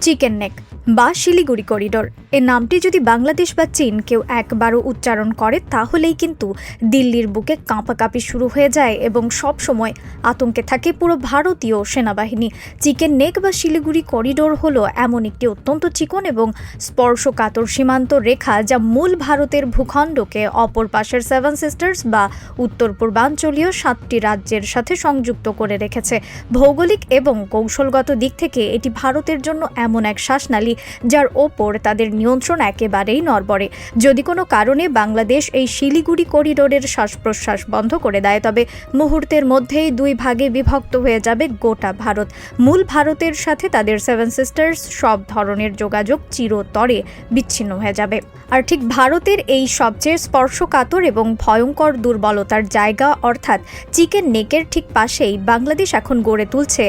Chicken neck বা Siliguri corridor এর নামটি যদি বাংলাদেশ বা চীন কেউ একবারও উচ্চারণ করে তাহলেই কিন্তু দিল্লির বুকে কাঁপাকাঁপি শুরু হয়ে যায় এবং সব সময় আতঙ্কে থাকে পুরো ভারতীয় সেনাবাহিনী। চিকেন নেক বা শিলিগুড়ি করিডোর হলো এমন একটি অত্যন্ত চিকন এবং স্পর্শকাতর সীমান্ত রেখা যা মূল ভারতের ভূখণ্ডকে অপর পাশের সেভেন সিস্টার্স বা উত্তর পূর্বাঞ্চলীয় 7টি রাজ্যের সাথে সংযুক্ত করে রেখেছে। ভৌগোলিক এবং কৌশলগত দিক থেকে এটি ভারতের জন্য এমন এক শ্বাসনালী যার ওপর তাদের নিয়ন্ত্রণ একেবারেই নড়বড়ে। যদি কোনো কারণে বাংলাদেশ এই শিলিগুড়ি করিডোরের শ্বাস প্রশ্বাস বন্ধ করে দেয় তবে মুহূর্তের মধ্যেই দুই ভাগে বিভক্ত হয়ে যাবে গোটা ভারত। মূল ভারতের সাথে তাদের সেভেন সিস্টার্স সব ধরনের যোগাযোগ চিরতরে বিচ্ছিন্ন হয়ে যাবে। আর ঠিক ভারতের এই সবচেয়ে স্পর্শকাতর এবং ভয়ঙ্কর দুর্বলতার জায়গা অর্থাৎ চিকেন নেকের ঠিক পাশেই বাংলাদেশ এখন গড়ে তুলছে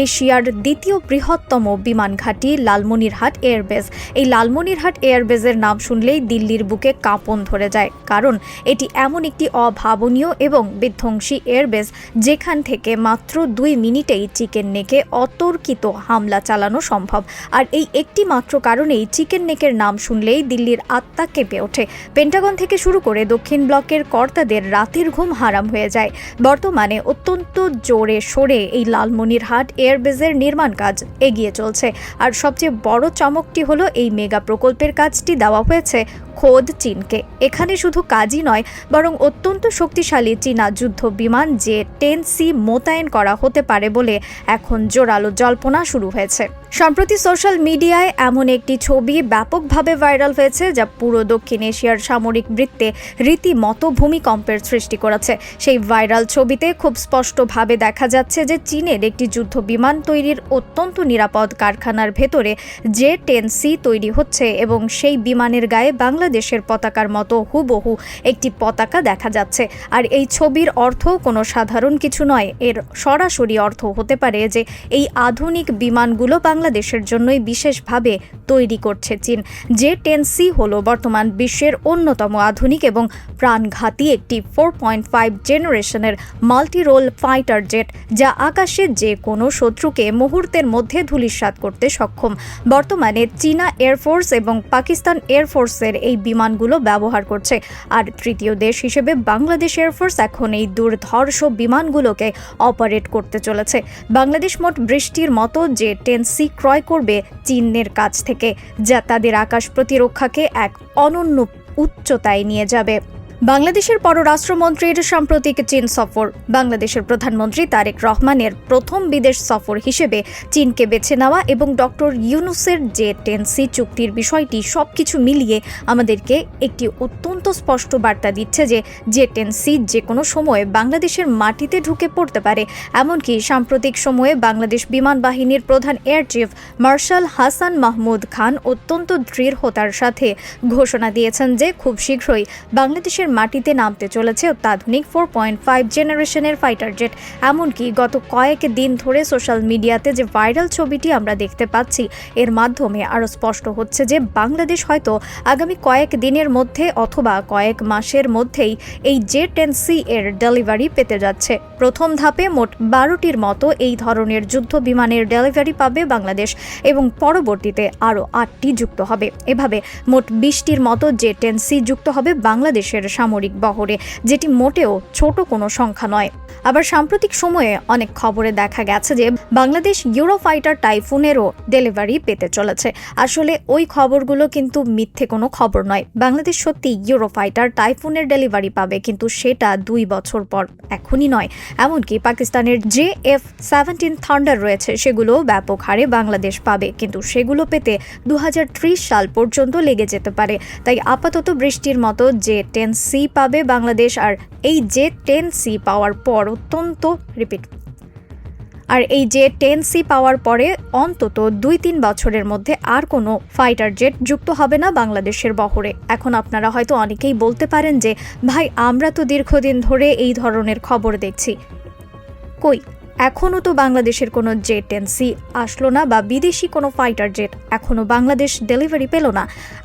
এশিয়ার দ্বিতীয় বৃহত্তম বিমান ঘাঁটি লালমনিরহাট এয়ারবেস। এই লালমনিরহাট এয়ারবেসের নাম শুনলেই দিল্লির বুকে কাঁপন ধরে যায়, কারণ এটি এমন একটি অভাবনীয় এবং বিধ্বংসী এয়ারবেস যেখান থেকে মাত্র 2 মিনিটেই চিকেন নেকে অতর্কিত হামলা চালানো সম্ভব। আর এই একটি মাত্র কারণেই চিকেন নেকের নাম শুনলেই দিল্লির আত্মা কেঁপে ওঠে। পেন্টাগন থেকে শুরু করে দক্ষিণ ব্লকের কর্তাদের রাতের ঘুম হারাম হয়ে যায়। বর্তমানে অত্যন্ত জোরে সোরে এই লালমনিরহাট এয়ারবেসের নির্মাণ কাজ এগিয়ে চলছে। আর সবচেয়ে বড় চমকটি হলো এই মেগা প্রকল্পের কাজটি দেওয়া হয়েছে খোদ চীনকে। এখানে শুধু কাজই নয় বরং অত্যন্ত শক্তিশালী চীনা যুদ্ধ বিমান J-10C মোতায়েন করা হতে পারে বলে এখন জোরালো জল্পনা শুরু হয়েছে। সম্প্রতি সোশ্যাল মিডিয়ায় এমন একটি ছবি ব্যাপকভাবে ভাইরাল হয়েছে যা পুরো দক্ষিণ এশিয়ার সামরিক বৃত্তে রীতিমতো ভূমিকম্পের সৃষ্টি করেছে। সেই ভাইরাল ছবিতে খুব স্পষ্টভাবে দেখা যাচ্ছে যে চীনের একটি যুদ্ধ বিমান তৈরির অত্যন্ত নিরাপদ কারখানার ভেতরে J-10C তৈরি হচ্ছে এবং সেই বিমানের গায়ে বাংলাদেশের পতাকার মতো হুবহু একটি পতাকা দেখা যাচ্ছে। আর এই ছবির অর্থ কোনো সাধারণ কিছু নয়, এর সরাসরি অর্থ হতে পারে যে এই আধুনিক বিমানগুলো বাংলাদেশের জন্যই বিশেষভাবে তৈরি করছে চীন। J-10C হলো বর্তমান বিশ্বের অন্যতম আধুনিক এবং প্রাণঘাতী একটি 4.5 জেনারেশনের মাল্টি রোল ফাইটার জেট যা আকাশে যে কোনো শত্রুকে মুহূর্তের মধ্যে ধূলিসাৎ করতে সক্ষম। বর্তমানে চীনা এয়ারফোর্স এবং পাকিস্তান এয়ারফোর্সের এই বিমানগুলো ব্যবহার করছে। আর তৃতীয় দেশ হিসেবে বাংলাদেশ এয়ারফোর্স এখন এই দুর্ধর্ষ বিমানগুলোকে অপারেট করতে চলেছে। বাংলাদেশ মোট বৃষ্টির মতো J-10C ক্রয় করবে চীনের কাছ থেকে, যা তাদের আকাশ প্রতিরক্ষাকে এক অনন্য উচ্চতায় নিয়ে যাবে। বাংলাদেশের পররাষ্ট্রমন্ত্রীর সাম্প্রতিক চীন সফর। বাংলাদেশের প্রধানমন্ত্রী তারেক রহমানের প্রথম বিদেশ সফর হিসেবে চীনকে বেছে নেওয়া এবং ডক্টর ইউনূসের J-10C চুক্তির বিষয়টি সবকিছু মিলিয়ে আমাদেরকে একটি অত্যন্ত স্পষ্ট বার্তা দিচ্ছে যে J-10C যে কোনো সময়ে বাংলাদেশের মাটিতে ঢুকে পড়তে পারে। এমনকি সাম্প্রতিক সময়ে বাংলাদেশ বিমান বাহিনীর প্রধান air chief marshal Hasan Mahmud Khan অত্যন্ত দৃঢ়তার সাথে ঘোষণা দিয়েছেন যে খুব শীঘ্রই বাংলাদেশের মাটিতে নামতে চলেছে অত্যাধুনিক 4.5 জেনারেশনের ফাইটার জেট। এমনকি গত কয়েক দিন ধরে সোশ্যাল মিডিয়াতে যে ভাইরাল ছবিটি আমরা দেখতে পাচ্ছি এর মাধ্যমে আরও স্পষ্ট হচ্ছে যে বাংলাদেশ হয়তো আগামী কয়েক দিনের মধ্যে অথবা কয়েক মাসের মধ্যেই এই J-10C এর ডেলিভারি পেতে যাচ্ছে। প্রথম ধাপে মোট 12টির মতো এই ধরনের যুদ্ধ বিমানের ডেলিভারি পাবে বাংলাদেশ এবং পরবর্তীতে আরও 8টি যুক্ত হবে। এভাবে মোট 20টির মতো J-10C যুক্ত হবে বাংলাদেশের সামরিক বহরে, যেটি মোটেও ছোট কোনো সংখ্যা নয়। আবার সাম্প্রতিক সময়ে অনেক খবরে দেখা গেছে যে বাংলাদেশ ইউরোফাইটার টাইফুনেরও ডেলিভারি পেতে চলেছে। আসলে ওই খবরগুলো কিন্তু মিথ্যে কোনো খবর নয়। বাংলাদেশ সত্যি ইউরোফাইটার টাইফুনের ডেলিভারি পাবে, কিন্তু সেটা 2 বছর পর, এখনই নয়। এমনকি পাকিস্তানের JF-17 থান্ডার রয়েছে, সেগুলোও ব্যাপক হারে বাংলাদেশ পাবে, কিন্তু সেগুলো পেতে 2030 সাল পর্যন্ত লেগে যেতে পারে। তাই আপাতত বৃষ্টির মতো J-10C পাবে বাংলাদেশ। আর এই J-10C পাওয়ার পর এই J-10C পাওয়ার পরে অন্তত 2-3 বছরের মধ্যে আর কোনো ফাইটার জেট যুক্ত হবে না বাংলাদেশের বহরে। এখন আপনারা হয়তো অনেকেই বলতে পারেন যে ভাই, আমরা তো দীর্ঘদিন ধরে এই ধরনের খবর দেখছি, কই এখনও তো বাংলাদেশের কোনো জে-10C আসলো না বা বিদেশি কোনো ফাইটার জেট এখনও বাংলাদেশ ডেলিভারি পেল না।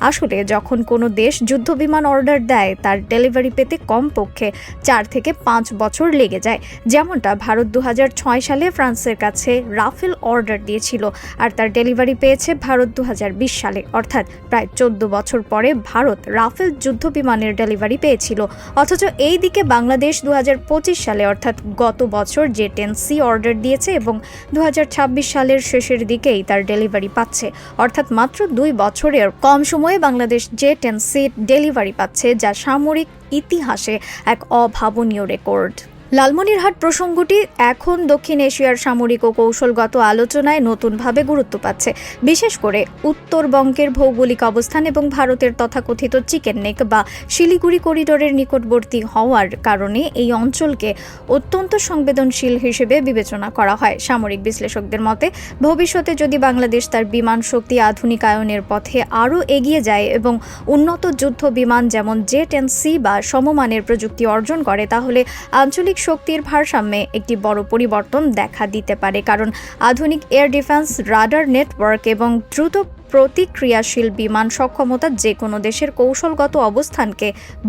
আসলে যখন কোনো দেশ যুদ্ধবিমান অর্ডার দেয় তার ডেলিভারি পেতে কমপক্ষে 4 থেকে 5 বছর লেগে যায়। যেমনটা ভারত 2006 সালে ফ্রান্সের কাছে রাফেল অর্ডার দিয়েছিল, আর তার ডেলিভারি পেয়েছে ভারত 2020 সালে, অর্থাৎ প্রায় 14 বছর পরে ভারত রাফেল যুদ্ধবিমানের ডেলিভারি পেয়েছিল। অথচ এই দিকে বাংলাদেশ 2025 সালে অর্থাৎ গত বছর জে-10C অর্ডার দিয়েছে এবং 2026 সালের শেষের দিকেই তার ডেলিভারি পাচ্ছে। অর্থাৎ মাত্র 2 বছরের কম সময়ে বাংলাদেশ জে-10C ডেলিভারি পাচ্ছে, যা সামরিক ইতিহাসে এক অভাবনীয় রেকর্ড। লালমনিরহাট প্রসঙ্গটি এখন দক্ষিণ এশিয়ার সামরিক ও কৌশলগত আলোচনায় নতুনভাবে গুরুত্ব পাচ্ছে, বিশেষ করে উত্তরবঙ্গের ভৌগোলিক অবস্থান এবং ভারতের তথাকথিত চিকেন নেক বা শিলিগুড়ি করিডোরের নিকটবর্তী হওয়ার কারণে এই অঞ্চলকে অত্যন্ত সংবেদনশীল হিসেবে বিবেচনা করা হয়। সামরিক বিশ্লেষকদের মতে, ভবিষ্যতে যদি বাংলাদেশ তার বিমান শক্তি আধুনিকায়নের পথে আরও এগিয়ে যায় এবং উন্নত যুদ্ধ বিমান যেমন জে-10C বা সমমানের প্রযুক্তি অর্জন করে, তাহলে আঞ্চলিক শক্তির ভারসাম্যে একটি বড় পরিবর্তন দেখা দিতে পারে। কারণ আধুনিক এয়ার ডিফেন্স, রাডার নেটওয়ার্ক এবং দ্রুত প্রতিক্রিয়াশীল বিমান সক্ষমতা যে কোনো দেশের কৌশলগত অবস্থানকে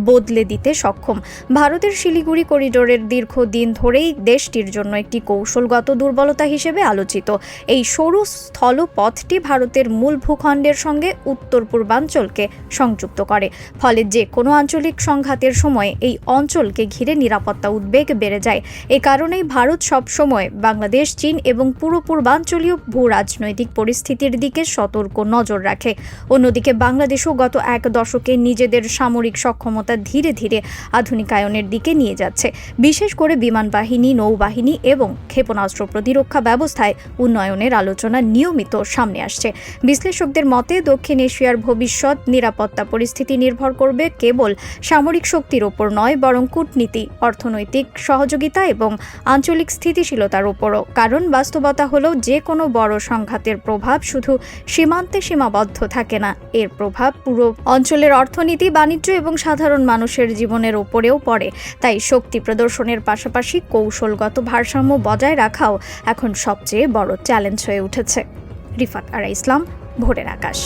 বদলে দিতে সক্ষম। ভারতের শিলিগুড়ি করিডোরের দীর্ঘদিন ধরেই দেশটির জন্য একটি কৌশলগত দুর্বলতা হিসেবে আলোচিত। এই সরু স্থলপথটি ভারতের মূল ভূখণ্ডের সঙ্গে উত্তর পূর্বাঞ্চলকে সংযুক্ত করে, ফলে যে কোনো আঞ্চলিক সংঘাতের সময় এই অঞ্চলকে ঘিরে নিরাপত্তা উদ্বেগ বেড়ে যায়। এ কারণেই ভারত সবসময় বাংলাদেশ, চীন এবং পুরো পূর্বাঞ্চলীয় ভূ রাজনৈতিক পরিস্থিতির দিকে সতর্ক নজর রাখে। অন্যদিকে বাংলাদেশও গত 1 দশকে নিজেদের সামরিক সক্ষমতা ধীরে ধীরে আধুনিকায়নের দিকে নিয়ে যাচ্ছে, বিশেষ করে বিমান বাহিনী, নৌবাহিনী এবং ক্ষেপণাস্ত্র প্রতিরক্ষা ব্যবস্থায় উন্নয়নের আলোচনা নিয়মিত সামনে আসছে। বিশ্লেষকদের মতে, দক্ষিণ এশিয়ার ভবিষ্যৎ নিরাপত্তা পরিস্থিতি নির্ভর করবে কেবল সামরিক শক্তির ওপর নয়, বরং কূটনীতি, অর্থনৈতিক সহযোগিতা এবং আঞ্চলিক স্থিতিশীলতার ওপরও। কারণ বাস্তবতা হলো, যে কোনো বড় সংঘাতের প্রভাব শুধু সীমান্তে সীমাবদ্ধ থাকে না, এর প্রভাব পুরো অঞ্চলের অর্থনীতি, বাণিজ্য এবং সাধারণ মানুষের জীবনের উপরেও পড়ে। তাই শক্তি প্রদর্শনের পাশাপাশি কৌশলগত ভারসাম্য বজায় রাখাও এখন সবচেয়ে বড় চ্যালেঞ্জ হয়ে উঠেছে। রিফাত আরা ইসলাম, ভোরের আকাশ।